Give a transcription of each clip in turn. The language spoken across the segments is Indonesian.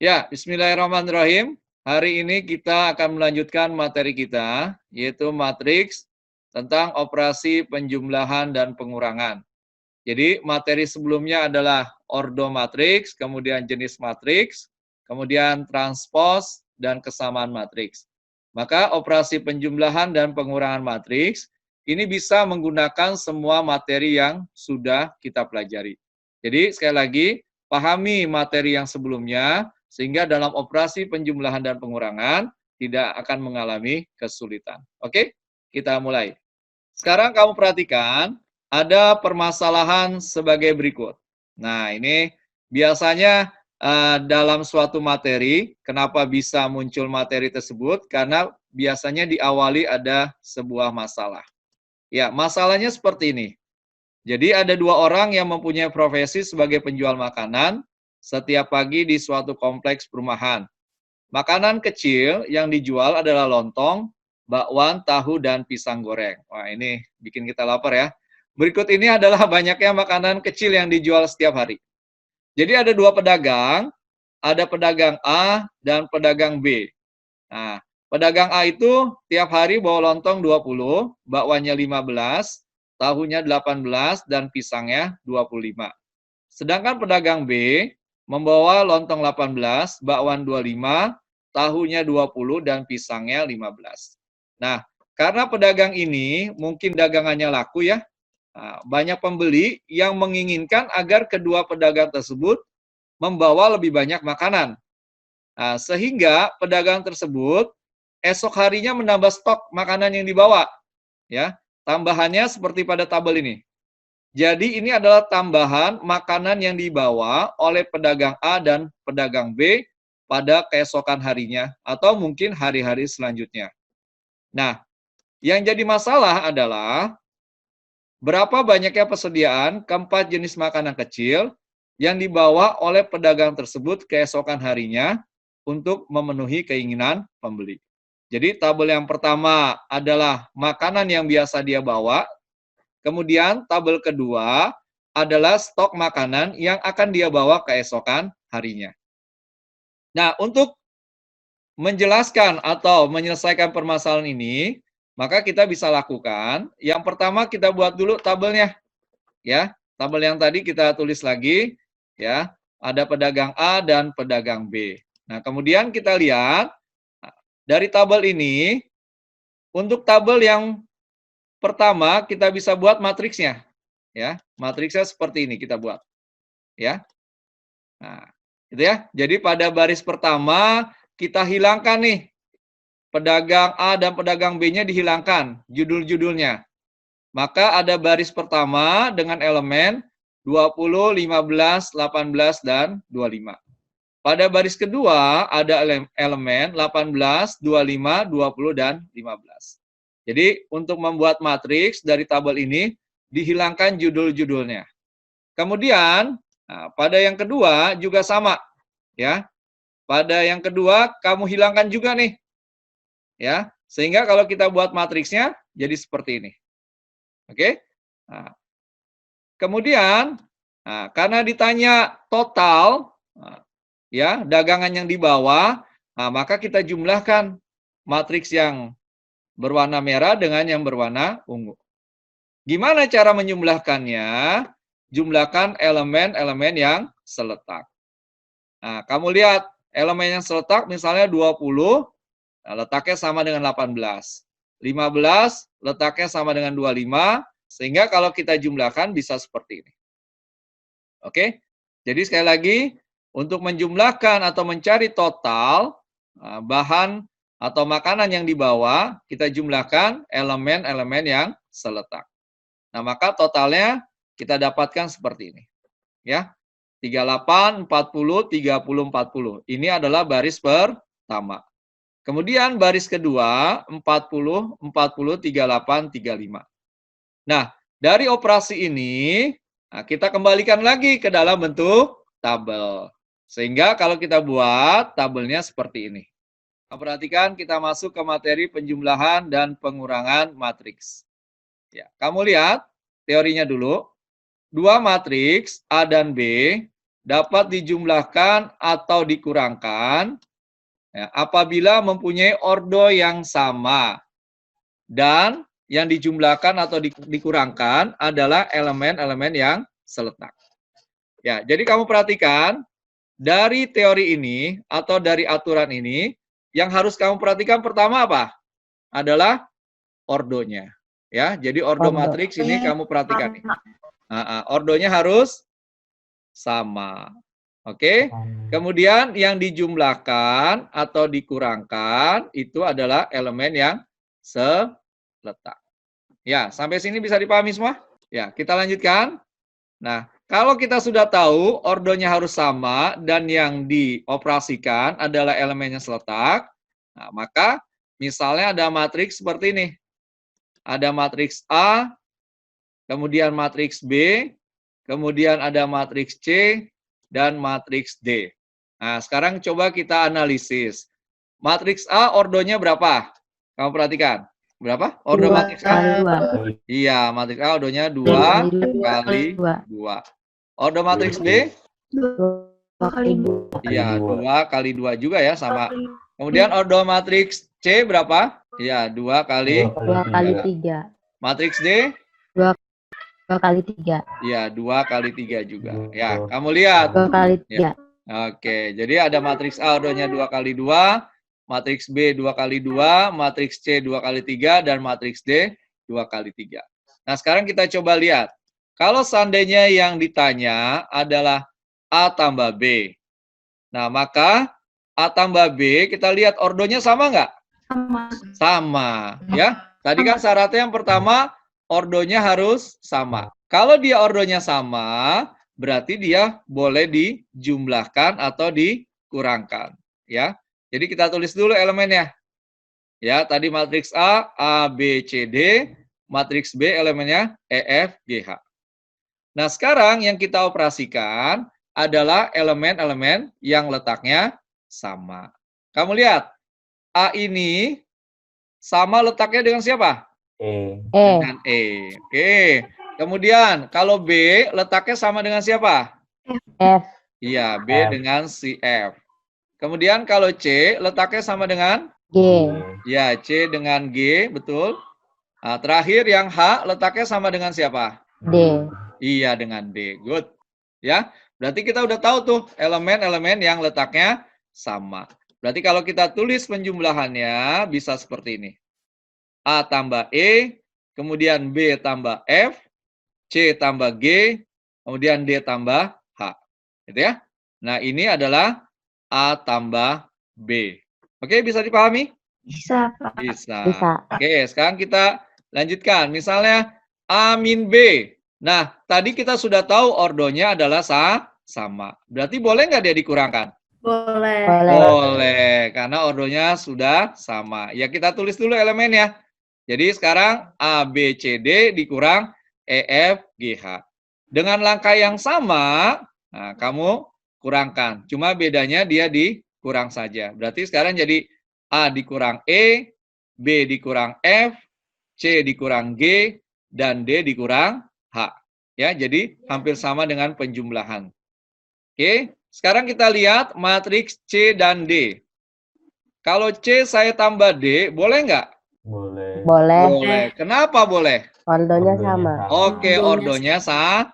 Ya, bismillahirrahmanirrahim. Hari ini kita akan melanjutkan materi kita, yaitu matriks tentang operasi penjumlahan dan pengurangan. Jadi, materi sebelumnya adalah ordo matriks, kemudian jenis matriks, kemudian transpos, dan kesamaan matriks. Maka operasi penjumlahan dan pengurangan matriks ini bisa menggunakan semua materi yang sudah kita pelajari. Jadi, sekali lagi, pahami materi yang sebelumnya, sehingga dalam operasi penjumlahan dan pengurangan tidak akan mengalami kesulitan. Oke, kita mulai. Sekarang kamu perhatikan, ada permasalahan sebagai berikut. Nah, ini biasanya dalam suatu materi, kenapa bisa muncul materi tersebut? Karena biasanya diawali ada sebuah masalah. Ya, masalahnya seperti ini. Jadi ada dua orang yang mempunyai profesi sebagai penjual makanan setiap pagi di suatu kompleks perumahan. Makanan kecil yang dijual adalah lontong, bakwan, tahu, dan pisang goreng. Wah, ini bikin kita lapar ya. Berikut ini adalah banyaknya makanan kecil yang dijual setiap hari. Jadi ada dua pedagang, ada pedagang A dan pedagang B. Nah, pedagang A itu tiap hari bawa lontong 20, bakwannya 15, tahunya 18, dan pisangnya 25. Sedangkan pedagang B membawa lontong 18, bakwan 25, tahunya 20, dan pisangnya 15. Nah, karena pedagang ini mungkin dagangannya laku ya, banyak pembeli yang menginginkan agar kedua pedagang tersebut membawa lebih banyak makanan. Nah, sehingga pedagang tersebut esok harinya menambah stok makanan yang dibawa. Ya, tambahannya seperti pada tabel ini. Jadi ini adalah tambahan makanan yang dibawa oleh pedagang A dan pedagang B pada keesokan harinya atau mungkin hari-hari selanjutnya. Nah, yang jadi masalah adalah berapa banyaknya persediaan keempat jenis makanan kecil yang dibawa oleh pedagang tersebut keesokan harinya untuk memenuhi keinginan pembeli. Jadi tabel yang pertama adalah makanan yang biasa dia bawa. Kemudian tabel kedua adalah stok makanan yang akan dia bawa keesokan harinya. Nah, untuk menjelaskan atau menyelesaikan permasalahan ini, maka kita bisa lakukan. Yang pertama kita buat dulu tabelnya, ya. Tabel yang tadi kita tulis lagi, ya. Ada pedagang A dan pedagang B. Nah, kemudian kita lihat dari tabel ini, untuk tabel yang pertama kita bisa buat matriksnya, ya. Matriksnya seperti ini kita buat, ya. Nah, gitu ya. Jadi pada baris pertama kita hilangkan nih pedagang A dan pedagang B-nya dihilangkan judul-judulnya. Maka ada baris pertama dengan elemen 20, 15, 18, dan 25. Pada baris kedua ada elemen 18, 25, 20, dan 15. Jadi untuk membuat matriks dari tabel ini dihilangkan judul-judulnya. Kemudian pada yang kedua juga sama, ya. Pada yang kedua kamu hilangkan juga nih, ya. Sehingga kalau kita buat matriksnya jadi seperti ini. Oke? Nah, kemudian karena ditanya total, ya, dagangan yang dibawa, maka kita jumlahkan matriks yang berwarna merah dengan yang berwarna ungu. Gimana cara menjumlahkannya? Jumlahkan elemen-elemen yang seletak. Nah, kamu lihat elemen yang seletak misalnya 20, letaknya sama dengan 18. 15, letaknya sama dengan 25, sehingga kalau kita jumlahkan bisa seperti ini. Oke? Jadi sekali lagi, untuk menjumlahkan atau mencari total bahan atau makanan yang dibawa, kita jumlahkan elemen-elemen yang seletak. Nah, maka totalnya kita dapatkan seperti ini. Ya. 38, 40, 30, 40. Ini adalah baris pertama. Kemudian baris kedua, 40, 40, 38, 35. Nah, dari operasi ini, kita kembalikan lagi ke dalam bentuk tabel. Sehingga kalau kita buat tabelnya seperti ini. Perhatikan kita masuk ke materi penjumlahan dan pengurangan matriks. Ya, kamu lihat teorinya dulu. Dua matriks A dan B dapat dijumlahkan atau dikurangkan ya, apabila mempunyai ordo yang sama dan yang dijumlahkan atau dikurangkan adalah elemen-elemen yang seletak. Ya, jadi kamu perhatikan dari teori ini atau dari aturan ini yang harus kamu perhatikan pertama apa? Adalah ordonya. Ya, jadi ordo matriks ini kamu perhatikan nih. Ordonya harus sama. Oke. Kemudian yang dijumlahkan atau dikurangkan itu adalah elemen yang seletak. Ya, sampai sini bisa dipahami semua? Ya, kita lanjutkan. Nah, kalau kita sudah tahu ordonya harus sama dan yang dioperasikan adalah elemen yang seletak, nah, maka misalnya ada matriks seperti ini. Ada matriks A, kemudian matriks B, kemudian ada matriks C, dan matriks D. Nah, sekarang coba kita analisis. Matriks A ordonya berapa? Kamu perhatikan. Berapa? Ordo matriks A? 2. Iya, matriks A ordonya 2 kali 2. Ordo matriks B? 2 kali 2. Iya, 2 kali 2 juga ya, sama. Kemudian ordo matriks C berapa? Iya, 2 kali 3. Matriks D? 2 kali 3. Iya, 2 kali 3 juga. Ya, kamu lihat. 2 kali 3. Ya. Oke, jadi ada matriks A ordonya 2 kali 2, matriks B 2 kali 2, matriks C 2 kali 3, dan matriks D 2 kali 3. Nah, sekarang kita coba lihat. Kalau seandainya yang ditanya adalah A tambah B. Nah, maka A tambah B, kita lihat ordonya sama nggak? Sama. Ya. Tadi kan syaratnya yang pertama, ordonya harus sama. Kalau dia ordonya sama, berarti dia boleh dijumlahkan atau dikurangkan. Ya. Jadi kita tulis dulu elemennya. Ya, tadi matriks A, A, B, C, D. Matriks B elemennya E, F, G, H. Nah, sekarang yang kita operasikan adalah elemen-elemen yang letaknya sama. Kamu lihat, A ini sama letaknya dengan siapa? Dengan E. Oke. Kemudian, kalau B letaknya sama dengan siapa? F. Iya, B dengan si F. Kemudian kalau C letaknya sama dengan? G. Ya, C dengan G, betul. Nah, terakhir yang H letaknya sama dengan siapa? D. Iya, dengan D. Good. Ya, berarti kita udah tahu tuh elemen-elemen yang letaknya sama. Berarti kalau kita tulis penjumlahannya bisa seperti ini. A tambah E, kemudian B tambah F, C tambah G, kemudian D tambah H. Gitu ya. Nah, ini adalah A tambah B. Oke, bisa dipahami? Bisa, Pak. Bisa. Oke, sekarang kita lanjutkan. Misalnya A min B. Nah, tadi kita sudah tahu ordonya adalah sama. Berarti boleh nggak dia dikurangkan? Boleh. Boleh, karena ordonya sudah sama. Ya, kita tulis dulu elemennya. Jadi sekarang A, B, C, D dikurang E, F, G, H. Dengan langkah yang sama, nah, kamu kurangkan. Cuma bedanya dia dikurang saja. Berarti sekarang jadi A dikurang E, B dikurang F, C dikurang G, dan D dikurang H. Ya, jadi hampir sama dengan penjumlahan. Oke, sekarang kita lihat matriks C dan D. Kalau C saya tambah D, boleh nggak? Boleh. Kenapa boleh? Ordonya sama. Oke, ordonya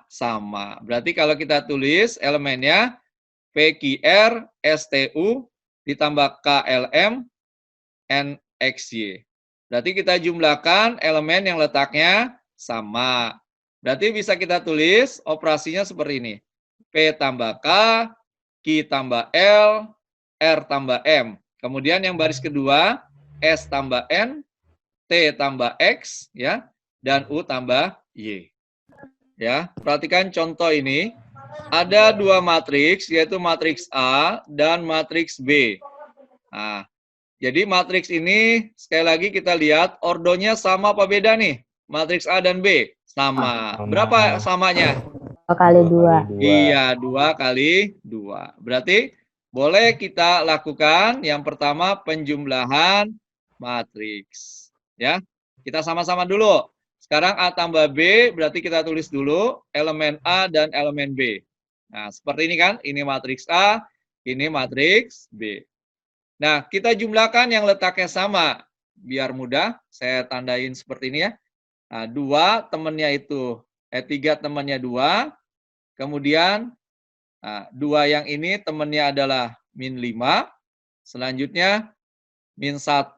sama. Berarti kalau kita tulis elemennya PQR, STU, ditambah KLM, NXY. Berarti kita jumlahkan elemen yang letaknya sama. Berarti bisa kita tulis operasinya seperti ini. P tambah K, Q tambah L, R tambah M. Kemudian yang baris kedua, S tambah N, T tambah X, ya, dan U tambah Y. Ya, perhatikan contoh ini. Ada dua matriks, yaitu matriks A dan matriks B. Nah, jadi matriks ini, sekali lagi kita lihat, ordonya sama apa beda nih? Matriks A dan B? Sama. Berapa samanya? 2 kali 2. Iya, 2 kali 2. Berarti boleh kita lakukan yang pertama penjumlahan matriks. Ya, kita sama-sama dulu. Sekarang A tambah B, berarti kita tulis dulu elemen A dan elemen B. Nah, seperti ini kan, ini matriks A, ini matriks B. Nah, kita jumlahkan yang letaknya sama. Biar mudah, saya tandain seperti ini ya. Nah, 2 temannya itu, 3 temannya 2, kemudian 2 yang ini temannya adalah min 5, selanjutnya min 1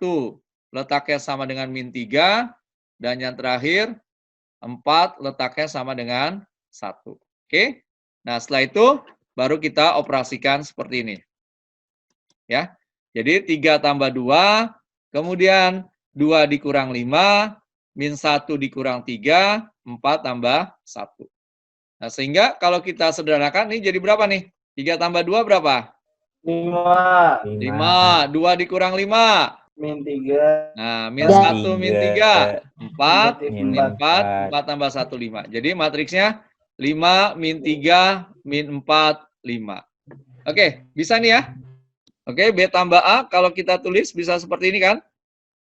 letaknya sama dengan min 3, dan yang terakhir 4 letaknya sama dengan 1. Oke? Nah, setelah itu baru kita operasikan seperti ini. Ya. Jadi 3 tambah 2, kemudian 2 dikurang 5, min 1 dikurang 3, 4 tambah 1. Nah, sehingga kalau kita sederhanakan, ini jadi berapa nih? 3 tambah 2 berapa? 5. 5. 2 dikurang 5. Min 3. Nah, min 1, min 3. 4, Min min 4, 4. 4 tambah 1, 5. Jadi matriksnya 5, min 3, min 4, 5. Oke, bisa nih ya? Oke, B tambah A, kalau kita tulis bisa seperti ini kan?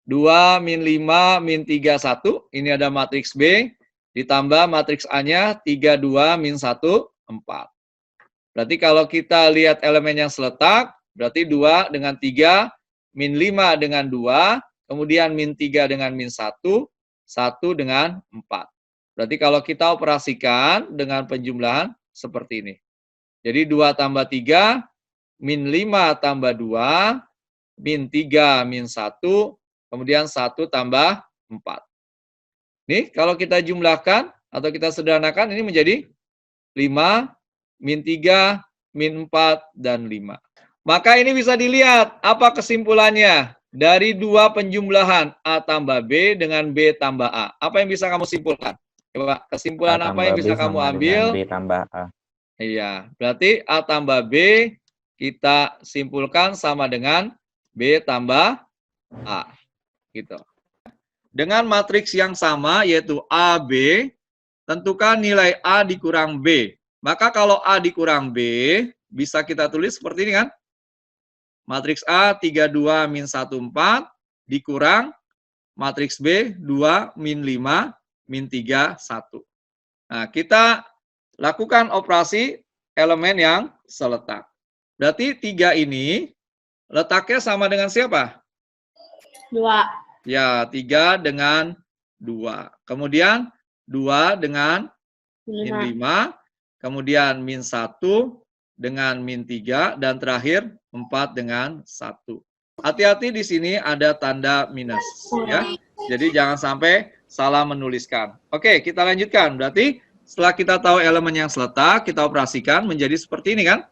2, min 5, min 3, 1. Ini ada matriks B. Ditambah matriks A-nya 3, 2, min 1, 4. Berarti kalau kita lihat elemen yang seletak, berarti 2 dengan 3, min 5 dengan 2, kemudian min 3 dengan min 1, 1 dengan 4. Berarti kalau kita operasikan dengan penjumlahan seperti ini. Jadi 2 tambah 3, min 5 tambah 2, min 3, min 1, kemudian 1 tambah 4. Nih, kalau kita jumlahkan atau kita sederhanakan, ini menjadi 5, min 3, min 4, dan 5. Maka ini bisa dilihat, apa kesimpulannya? Dari 2 penjumlahan A tambah B dengan B tambah A. Apa yang bisa kamu simpulkan? Coba, kesimpulan apa yang bisa kamu ambil? B tambah A. Iya, berarti A tambah B kita simpulkan sama dengan B tambah A. Gitu. Dengan matriks yang sama yaitu AB, tentukan nilai A dikurang B. Maka kalau A dikurang B, bisa kita tulis seperti ini kan? Matriks A 32 min 1 4 dikurang matriks B 2 min 5 min 3 1. Nah, kita lakukan operasi elemen yang seletak. Berarti 3 ini letaknya sama dengan siapa? 2. Ya, 3 dengan 2. Kemudian 2 dengan min 5. Kemudian min 1 dengan min 3. Dan terakhir 4 dengan 1. Hati-hati di sini ada tanda minus. Ya. Jadi jangan sampai salah menuliskan. Oke, kita lanjutkan. Berarti setelah kita tahu elemen yang seletak, kita operasikan menjadi seperti ini kan?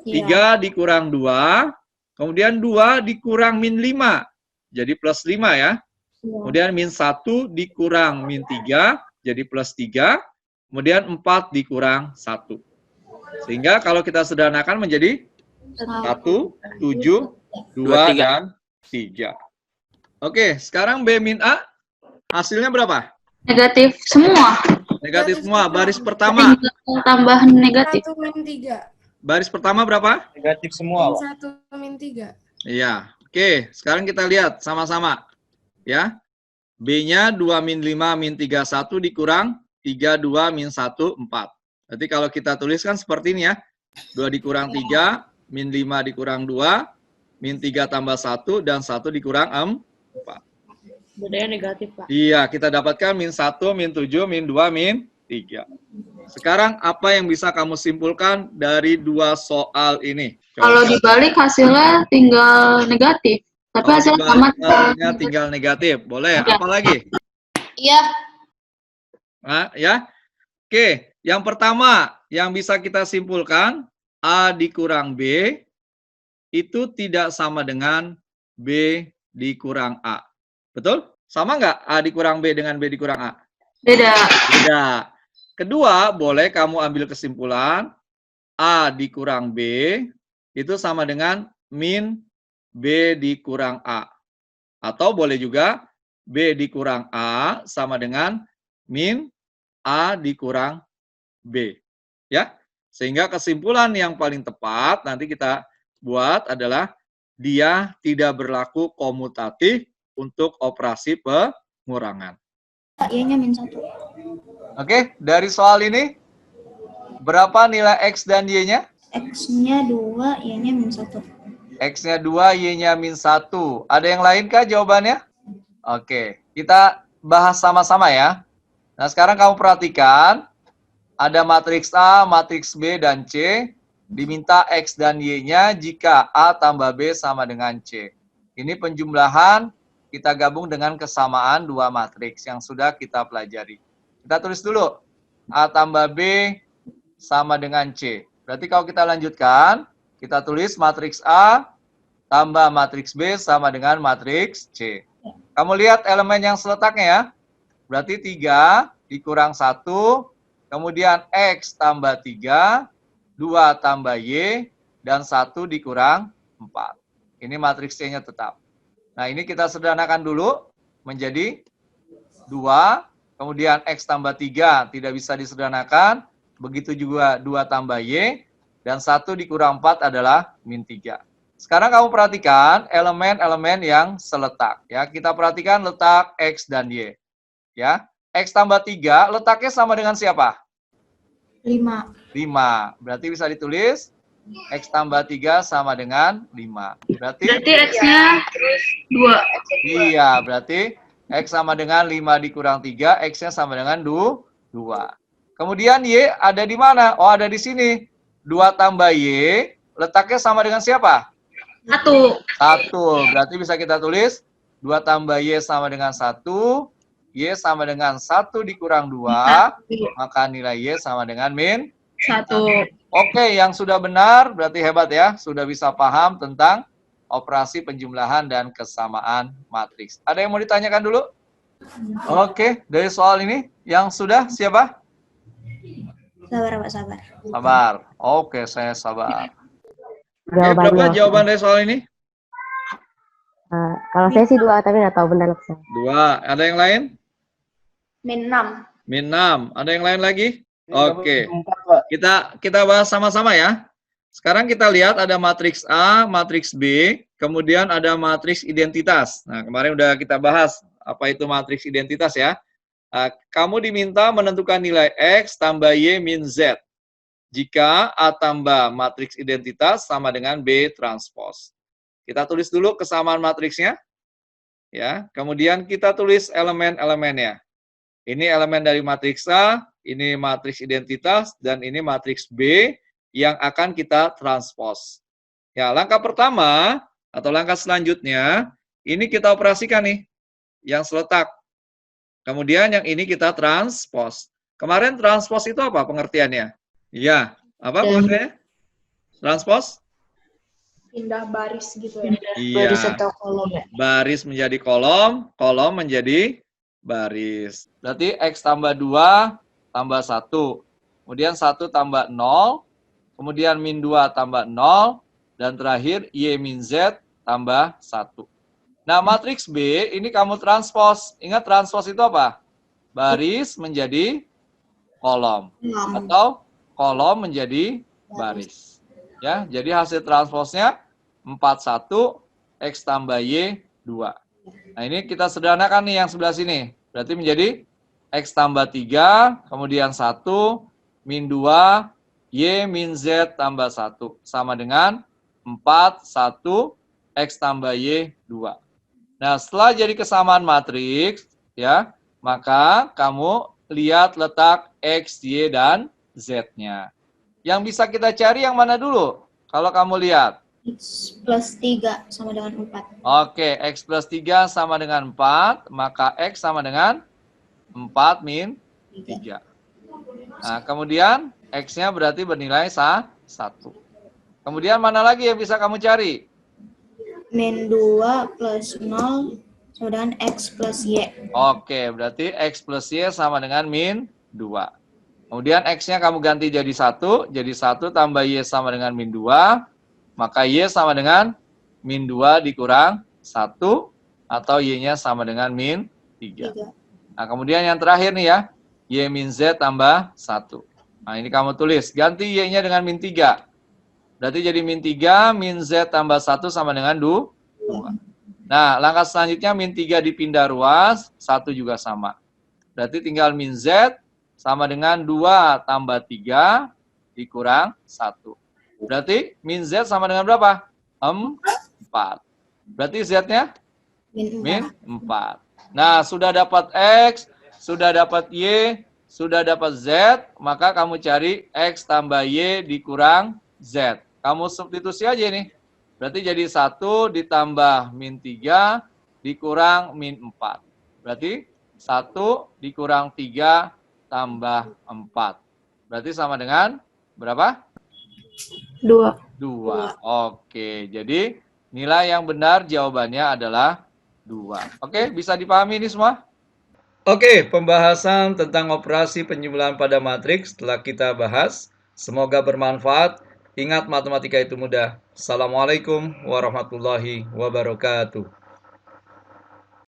3 dikurang 2, kemudian 2 dikurang min 5, jadi plus 5 ya. Kemudian min 1 dikurang min 3, jadi plus 3, kemudian 4 dikurang 1. Sehingga kalau kita sederhanakan menjadi 1, 7, 2, dan 3. Oke, sekarang B min A, hasilnya berapa? Negatif semua. Negatif semua, baris pertama. Tinggal tambahan negatif. 1 min 3. Baris pertama berapa? Negatif semua. Min 1 min 3. Iya. Oke, sekarang kita lihat sama-sama. Ya. B-nya 2 min 5 min 3 1 dikurang 3 2 min 1 4. Berarti kalau kita tuliskan seperti ini ya. 2 dikurang 3, min 5 dikurang 2, min 3 tambah 1 dan 1 dikurang 4. Bedanya negatif, Pak. Iya, kita dapatkan min 1, min 7, min 2, min 3. Sekarang apa yang bisa kamu simpulkan dari 2 soal ini? Kalau dibalik hasilnya tinggal negatif. Tapi hasilnya sama. Hasilnya tinggal negatif. Boleh, Ya. apa lagi? Iya. Nah, ya. Oke, yang pertama yang bisa kita simpulkan A dikurang B itu tidak sama dengan B dikurang A. Betul? Sama nggak A dikurang B dengan B dikurang A? Beda. Beda. Kedua, boleh kamu ambil kesimpulan A dikurang B itu sama dengan min B dikurang A. Atau boleh juga B dikurang A sama dengan min A dikurang B. Ya. Sehingga kesimpulan yang paling tepat nanti kita buat adalah dia tidak berlaku komutatif untuk operasi pengurangan. Iya-nya min 1. Oke, dari soal ini Berapa nilai X dan Y-nya? X-nya 2, Y-nya -1. X-nya 2, Y-nya -1. Ada yang lain kah jawabannya? Oke, kita bahas sama-sama ya. Nah, sekarang kamu perhatikan, ada matriks A, matriks B, dan C. Diminta X dan Y-nya jika A tambah B sama dengan C. Ini penjumlahan, kita gabung dengan kesamaan dua matriks yang sudah kita pelajari. Kita tulis dulu, A tambah B sama dengan C. Berarti kalau kita lanjutkan, kita tulis matriks A tambah matriks B sama dengan matriks C. Kamu lihat elemen yang seletaknya ya. Berarti 3 dikurang 1, kemudian X tambah 3, 2 tambah Y, dan 1 dikurang 4. Ini matriks C-nya tetap. Nah, ini kita sederhanakan dulu menjadi 2, kemudian X tambah 3 tidak bisa disederhanakan, begitu juga 2 tambah Y, dan 1 dikurang 4 adalah -3. Sekarang kamu perhatikan elemen-elemen yang seletak. Ya, kita perhatikan letak X dan Y. Ya, X tambah 3 letaknya sama dengan siapa? 5. 5. Berarti bisa ditulis X tambah 3 sama dengan 5. Berarti X-nya 2. iya, berarti X sama dengan 5 dikurang 3, X-nya sama dengan 2. Kemudian Y ada di mana? Oh, ada di sini. 2 tambah Y, letaknya sama dengan siapa? 1. 1. Berarti bisa kita tulis 2 tambah Y sama dengan 1, Y sama dengan 1 dikurang 2, maka nilai Y sama dengan -1. 1. Oke, yang sudah benar berarti hebat ya, sudah bisa paham tentang operasi penjumlahan dan kesamaan matriks. Ada yang mau ditanyakan dulu? Oke, dari soal ini yang sudah siapa? Sabar, Pak, sabar. Sabar. Oke, saya sabar. Jawabannya. Berapa jawaban dari soal ini? Kalau saya sih 2, tapi nggak tahu benar saya. 2. Ada yang lain? -6. -6. Ada yang lain lagi? Oke. 4, Pak. Kita bahas sama-sama ya. Sekarang kita lihat ada matriks A, matriks B, kemudian ada matriks identitas. Nah, kemarin udah kita bahas apa itu matriks identitas ya. Kamu diminta menentukan nilai X tambah Y min Z. Jika A tambah matriks identitas sama dengan B transpos. Kita tulis dulu kesamaan matriksnya. Ya, kemudian kita tulis elemen-elemennya. Ini elemen dari matriks A, ini matriks identitas, dan ini matriks B yang akan kita transpos. Ya, langkah pertama atau langkah selanjutnya, ini kita operasikan nih, yang seletak. Kemudian yang ini kita transpos. Kemarin transpos itu apa pengertiannya? Iya, apa pengertiannya? Transpos? Pindah baris gitu ya. Iya. Baris atau kolom ya. Baris menjadi kolom, kolom menjadi baris. Berarti X tambah 2 tambah 1. Kemudian 1 tambah 0. Kemudian min 2 tambah 0. Dan terakhir Y min Z tambah 1. Nah, matriks B ini kamu transpos. Ingat transpos itu apa? Baris menjadi kolom. Atau kolom menjadi baris. Ya, jadi hasil transposnya 41 X tambah Y 2. Nah, ini kita sederhanakan nih yang sebelah sini. Berarti menjadi X tambah 3, kemudian 1, min 2, Y min Z tambah 1. Sama dengan 4, 1, X tambah Y 2. Nah, setelah jadi kesamaan matriks, ya, maka kamu lihat letak X, Y, dan Z-nya. Yang bisa kita cari yang mana dulu? Kalau kamu lihat. X plus 3 sama dengan 4. Oke, X plus 3 sama dengan 4, maka X sama dengan 4 min 3. Nah, kemudian X-nya berarti bernilai 1. Kemudian mana lagi yang bisa kamu cari? Min 2 plus 0 sama dengan X plus Y. Oke, berarti X plus Y sama dengan min 2. Kemudian X-nya kamu ganti jadi 1 tambah Y sama dengan min 2, maka Y sama dengan min 2 dikurang 1, atau Y-nya sama dengan min 3. Nah, kemudian yang terakhir nih ya, Y min Z tambah 1. Nah, ini kamu tulis, ganti Y-nya dengan min 3. Berarti jadi min 3, min Z tambah 1 sama dengan 2. Nah, langkah selanjutnya min 3 dipindah ruas, 1 juga sama. Berarti tinggal min Z sama dengan 2 tambah 3, dikurang 1. Berarti min Z sama dengan berapa? 4. Berarti Z-nya min 4. Nah, sudah dapat X, sudah dapat Y, sudah dapat Z, maka kamu cari X tambah Y dikurang Z. Kamu substitusi aja nih. Berarti jadi 1 ditambah min 3 dikurang min 4. Berarti 1 dikurang 3 tambah 4. Berarti sama dengan berapa? 2. 2. Oke, jadi nilai yang benar jawabannya adalah 2. Oke, bisa dipahami ini semua? Oke, pembahasan tentang operasi penjumlahan pada matriks telah kita bahas. Semoga bermanfaat. Ingat, matematika itu mudah. Assalamualaikum warahmatullahi wabarakatuh.